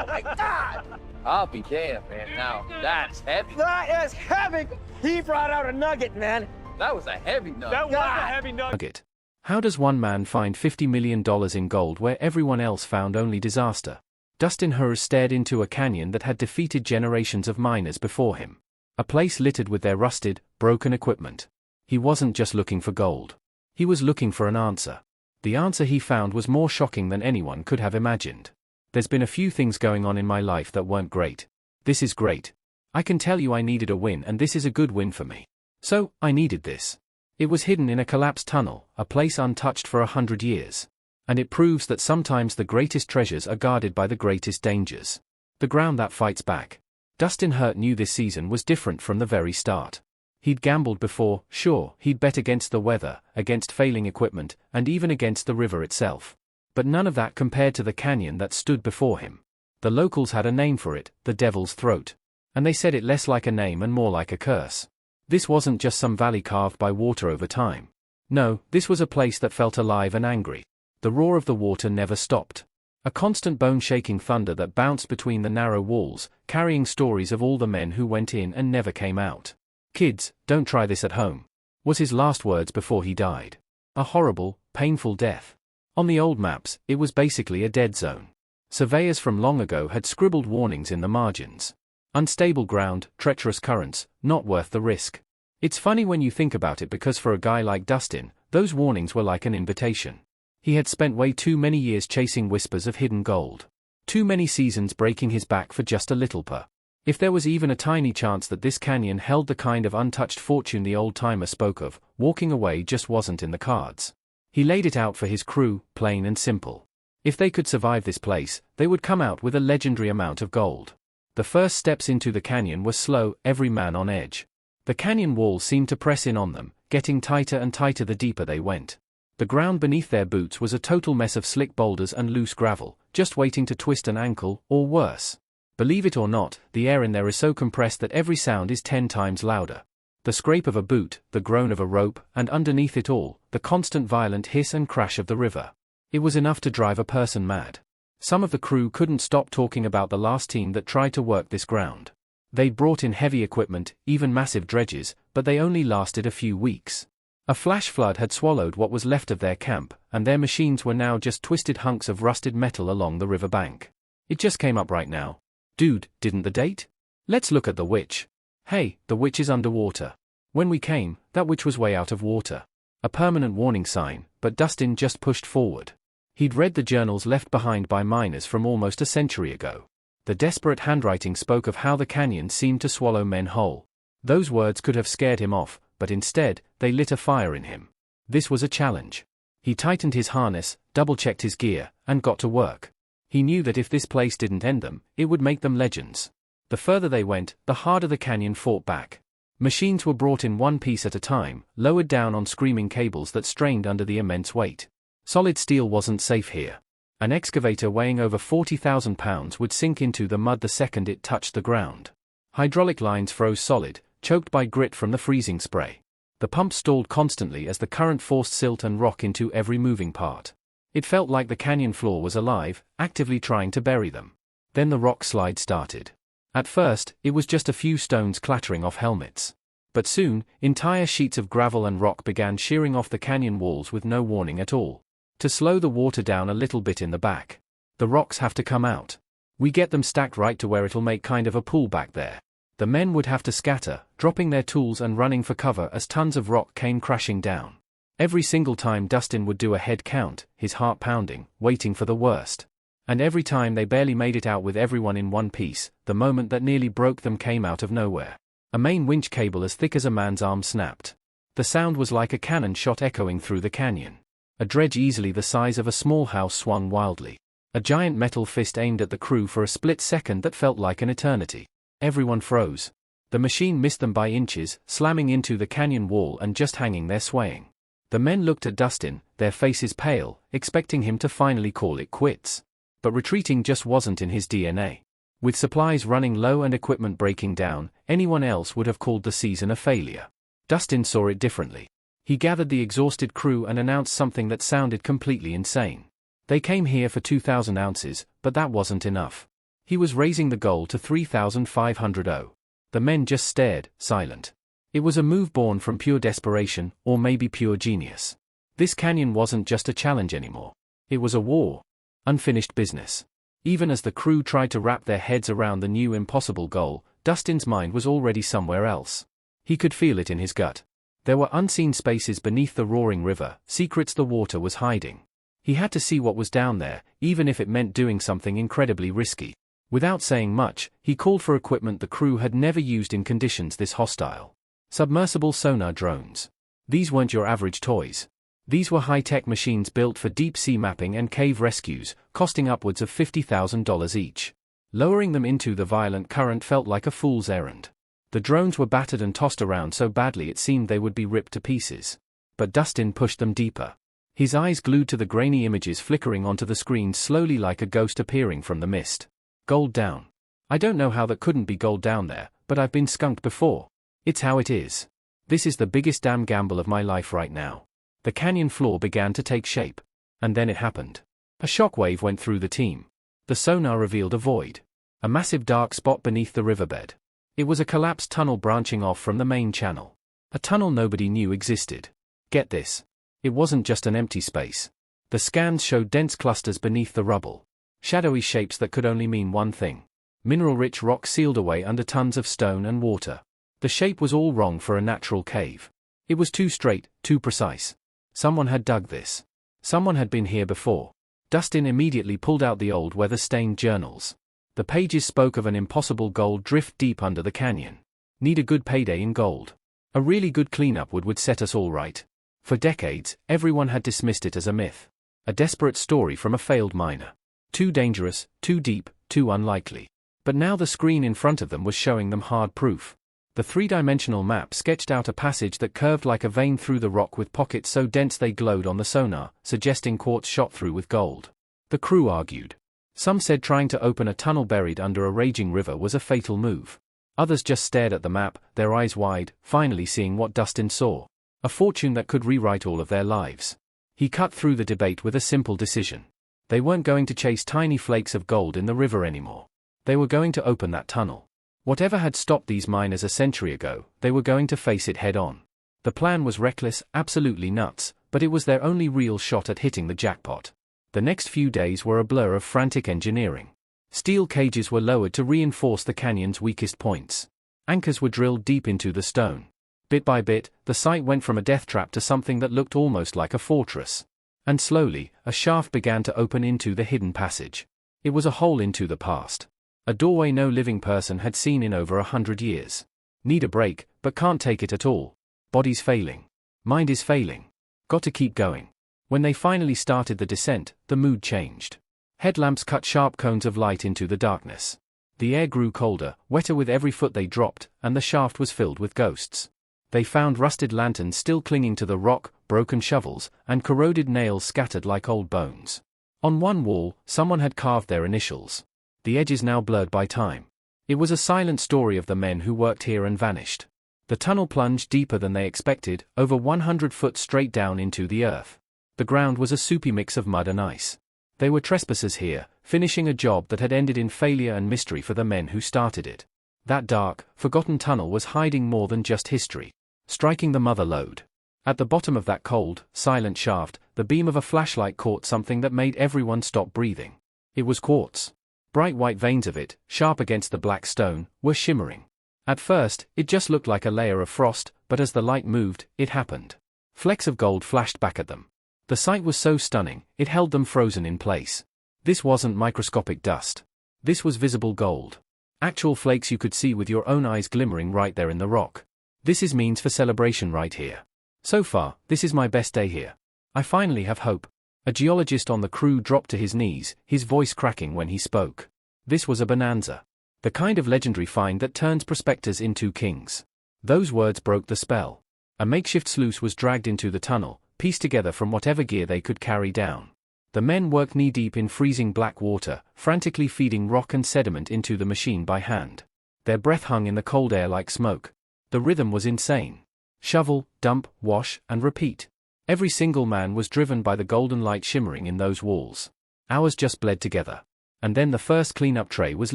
my God! I'll be damned, man. Now, that's heavy. That is heavy! He brought out a nugget, man. That was a heavy nugget. That was a heavy nugget. How does one man find $50 million in gold where everyone else found only disaster? Dustin Hurt stared into a canyon that had defeated generations of miners before him. A place littered with their rusted, broken equipment. He wasn't just looking for gold. He was looking for an answer. The answer he found was more shocking than anyone could have imagined. There's been a few things going on in my life that weren't great. This is great. I can tell you I needed a win, and this is a good win for me. So, I needed this. It was hidden in a collapsed tunnel, a place untouched for 100 years. And it proves that sometimes the greatest treasures are guarded by the greatest dangers. The ground that fights back. Dustin Hurt knew this season was different from the very start. He'd gambled before, sure, he'd bet against the weather, against failing equipment, and even against the river itself. But none of that compared to the canyon that stood before him. The locals had a name for it, the Devil's Throat. And they said it less like a name and more like a curse. This wasn't just some valley carved by water over time. No, this was a place that felt alive and angry. The roar of the water never stopped. A constant bone-shaking thunder that bounced between the narrow walls, carrying stories of all the men who went in and never came out. "Kids, don't try this at home," was his last words before he died. A horrible, painful death. On the old maps, it was basically a dead zone. Surveyors from long ago had scribbled warnings in the margins. Unstable ground, treacherous currents, not worth the risk. It's funny when you think about it, because for a guy like Dustin, those warnings were like an invitation. He had spent way too many years chasing whispers of hidden gold. Too many seasons breaking his back for just a little per. If there was even a tiny chance that this canyon held the kind of untouched fortune the old-timer spoke of, walking away just wasn't in the cards. He laid it out for his crew, plain and simple. If they could survive this place, they would come out with a legendary amount of gold. The first steps into the canyon were slow, every man on edge. The canyon walls seemed to press in on them, getting tighter and tighter the deeper they went. The ground beneath their boots was a total mess of slick boulders and loose gravel, just waiting to twist an ankle, or worse. Believe it or not, the air in there is so compressed that every sound is 10 times louder. The scrape of a boot, the groan of a rope, and underneath it all, the constant violent hiss and crash of the river. It was enough to drive a person mad. Some of the crew couldn't stop talking about the last team that tried to work this ground. They'd brought in heavy equipment, even massive dredges, but they only lasted a few weeks. A flash flood had swallowed what was left of their camp, and their machines were now just twisted hunks of rusted metal along the river bank. It just came up right now. Dude, didn't the date? Let's look at the witch. Hey, the witch is underwater. When we came, that witch was way out of water. A permanent warning sign, but Dustin just pushed forward. He'd read the journals left behind by miners from almost a century ago. The desperate handwriting spoke of how the canyon seemed to swallow men whole. Those words could have scared him off, but instead, they lit a fire in him. This was a challenge. He tightened his harness, double-checked his gear, and got to work. He knew that if this place didn't end them, it would make them legends. The further they went, the harder the canyon fought back. Machines were brought in one piece at a time, lowered down on screaming cables that strained under the immense weight. Solid steel wasn't safe here. An excavator weighing over 40,000 pounds would sink into the mud the second it touched the ground. Hydraulic lines froze solid, choked by grit from the freezing spray. The pump stalled constantly as the current forced silt and rock into every moving part. It felt like the canyon floor was alive, actively trying to bury them. Then the rock slide started. At first, it was just a few stones clattering off helmets. But soon, entire sheets of gravel and rock began shearing off the canyon walls with no warning at all. To slow the water down a little bit in the back. The rocks have to come out. We get them stacked right to where it'll make kind of a pool back there. The men would have to scatter, dropping their tools and running for cover as tons of rock came crashing down. Every single time Dustin would do a head count, his heart pounding, waiting for the worst. And every time they barely made it out with everyone in one piece, the moment that nearly broke them came out of nowhere. A main winch cable as thick as a man's arm snapped. The sound was like a cannon shot echoing through the canyon. A dredge easily the size of a small house swung wildly. A giant metal fist aimed at the crew for a split second that felt like an eternity. Everyone froze. The machine missed them by inches, slamming into the canyon wall and just hanging there swaying. The men looked at Dustin, their faces pale, expecting him to finally call it quits. But retreating just wasn't in his DNA. With supplies running low and equipment breaking down, anyone else would have called the season a failure. Dustin saw it differently. He gathered the exhausted crew and announced something that sounded completely insane. They came here for 2,000 ounces, but that wasn't enough. He was raising the goal to 3,500. The men just stared, silent. It was a move born from pure desperation, or maybe pure genius. This canyon wasn't just a challenge anymore. It was a war. Unfinished business. Even as the crew tried to wrap their heads around the new impossible goal, Dustin's mind was already somewhere else. He could feel it in his gut. There were unseen spaces beneath the roaring river, secrets the water was hiding. He had to see what was down there, even if it meant doing something incredibly risky. Without saying much, he called for equipment the crew had never used in conditions this hostile. Submersible sonar drones. These weren't your average toys. These were high-tech machines built for deep-sea mapping and cave rescues, costing upwards of $50,000 each. Lowering them into the violent current felt like a fool's errand. The drones were battered and tossed around so badly it seemed they would be ripped to pieces. But Dustin pushed them deeper. His eyes glued to the grainy images flickering onto the screen slowly like a ghost appearing from the mist. Gold down. I don't know how that couldn't be gold down there, but I've been skunked before. It's how it is. This is the biggest damn gamble of my life right now. The canyon floor began to take shape. And then it happened. A shockwave went through the team. The sonar revealed a void. A massive dark spot beneath the riverbed. It was a collapsed tunnel branching off from the main channel. A tunnel nobody knew existed. Get this. It wasn't just an empty space. The scans showed dense clusters beneath the rubble. Shadowy shapes that could only mean one thing. Mineral-rich rock sealed away under tons of stone and water. The shape was all wrong for a natural cave. It was too straight, too precise. Someone had dug this. Someone had been here before. Dustin immediately pulled out the old weather-stained journals. The pages spoke of an impossible gold drift deep under the canyon. Need a good payday in gold. A really good cleanup would set us all right. For decades, everyone had dismissed it as a myth. A desperate story from a failed miner. Too dangerous, too deep, too unlikely. But now the screen in front of them was showing them hard proof. The three-dimensional map sketched out a passage that curved like a vein through the rock with pockets so dense they glowed on the sonar, suggesting quartz shot through with gold. The crew argued. Some said trying to open a tunnel buried under a raging river was a fatal move. Others just stared at the map, their eyes wide, finally seeing what Dustin saw. A fortune that could rewrite all of their lives. He cut through the debate with a simple decision. They weren't going to chase tiny flakes of gold in the river anymore. They were going to open that tunnel. Whatever had stopped these miners a century ago, they were going to face it head-on. The plan was reckless, absolutely nuts, but it was their only real shot at hitting the jackpot. The next few days were a blur of frantic engineering. Steel cages were lowered to reinforce the canyon's weakest points. Anchors were drilled deep into the stone. Bit by bit, the site went from a death trap to something that looked almost like a fortress. And slowly, a shaft began to open into the hidden passage. It was a hole into the past. A doorway no living person had seen in over 100 years. Need a break, but can't take it at all. Body's failing. Mind is failing. Got to keep going. When they finally started the descent, the mood changed. Headlamps cut sharp cones of light into the darkness. The air grew colder, wetter with every foot they dropped, and the shaft was filled with ghosts. They found rusted lanterns still clinging to the rock, broken shovels, and corroded nails scattered like old bones. On one wall, someone had carved their initials. The edges now blurred by time. It was a silent story of the men who worked here and vanished. The tunnel plunged deeper than they expected, over 100 foot straight down into the earth. The ground was a soupy mix of mud and ice. They were trespassers here, finishing a job that had ended in failure and mystery for the men who started it. That dark, forgotten tunnel was hiding more than just history. Striking the mother lode. At the bottom of that cold, silent shaft, the beam of a flashlight caught something that made everyone stop breathing. It was quartz. Bright white veins of it, sharp against the black stone, were shimmering. At first, it just looked like a layer of frost, but as the light moved, it happened. Flecks of gold flashed back at them. The sight was so stunning, it held them frozen in place. This wasn't microscopic dust. This was visible gold. Actual flakes you could see with your own eyes glimmering right there in the rock. This is means for celebration right here. So far, this is my best day here. I finally have hope. A geologist on the crew dropped to his knees, his voice cracking when he spoke. This was a bonanza. The kind of legendary find that turns prospectors into kings. Those words broke the spell. A makeshift sluice was dragged into the tunnel, pieced together from whatever gear they could carry down. The men worked knee-deep in freezing black water, frantically feeding rock and sediment into the machine by hand. Their breath hung in the cold air like smoke. The rhythm was insane. Shovel, dump, wash, and repeat. Every single man was driven by the golden light shimmering in those walls. Hours just bled together. And then the first cleanup tray was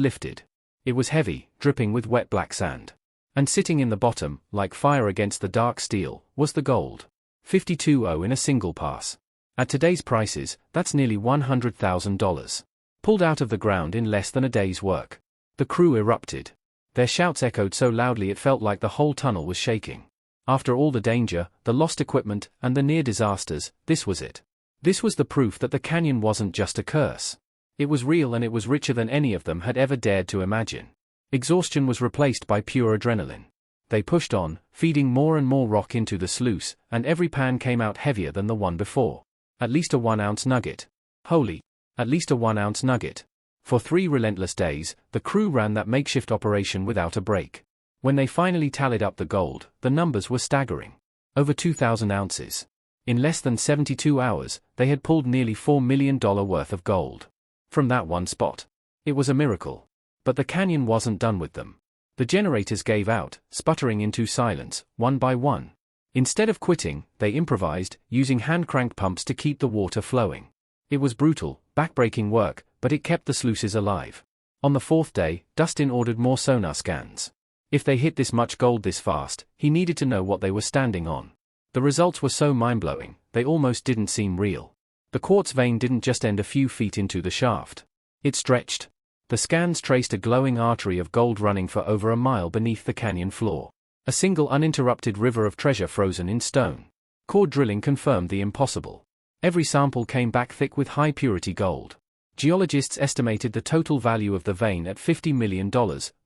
lifted. It was heavy, dripping with wet black sand. And sitting in the bottom, like fire against the dark steel, was the gold. 52.0 in a single pass. At today's prices, that's nearly $100,000. Pulled out of the ground in less than a day's work. The crew erupted. Their shouts echoed so loudly it felt like the whole tunnel was shaking. After all the danger, the lost equipment, and the near disasters, this was it. This was the proof that the canyon wasn't just a curse. It was real, and it was richer than any of them had ever dared to imagine. Exhaustion was replaced by pure adrenaline. They pushed on, feeding more and more rock into the sluice, and every pan came out heavier than the one before. At least a 1-ounce nugget. Holy! At least a 1-ounce nugget. For 3 relentless days, the crew ran that makeshift operation without a break. When they finally tallied up the gold, the numbers were staggering. Over 2,000 ounces. In less than 72 hours, they had pulled nearly $4 million worth of gold. From that one spot. It was a miracle. But the canyon wasn't done with them. The generators gave out, sputtering into silence, one by one. Instead of quitting, they improvised, using hand-crank pumps to keep the water flowing. It was brutal, back-breaking work, but it kept the sluices alive. On the 4th day, Dustin ordered more sonar scans. If they hit this much gold this fast, he needed to know what they were standing on. The results were so mind-blowing, they almost didn't seem real. The quartz vein didn't just end a few feet into the shaft. It stretched. The scans traced a glowing artery of gold running for over a mile beneath the canyon floor. A single uninterrupted river of treasure frozen in stone. Core drilling confirmed the impossible. Every sample came back thick with high-purity gold. Geologists estimated the total value of the vein at $50 million,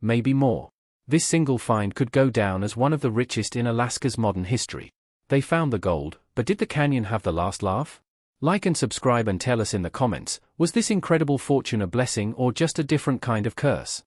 maybe more. This single find could go down as one of the richest in Alaska's modern history. They found the gold, but did the canyon have the last laugh? Like and subscribe and tell us in the comments, was this incredible fortune a blessing or just a different kind of curse?